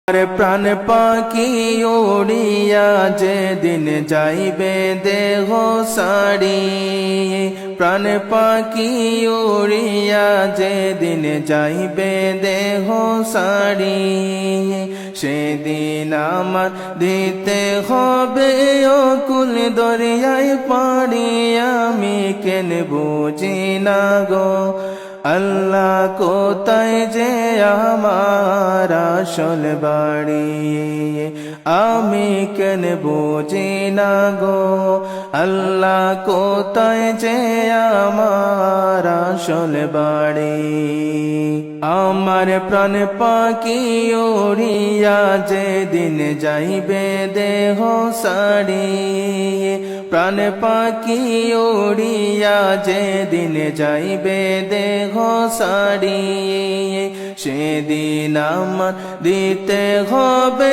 আর প্রাণ পাখি উড়িয়া যেদিন যাইবে দেহ সারি, প্রাণ পাখি উড়িয়া যেদিন যাইবে দেহ সারি, সেদিন আমার দিতে হবে অকুল দরিয়ায় পাড়ি। আমি কেন বুঝি না গো আল্লাহ কোথায় যে আমার আসল বাড়ি। আমি কেন বুঝি না গো আল্লাহ কোথায় যে আমার আসল বাড়ি। আমার প্রাণ পাখি উড়িয়া যেদিন যাইবে দেহ সারি, প্রাণ পাখি উড়িয়া যেদিন যাইবে দেহ সারি, সেদিন আমার দিতে হবে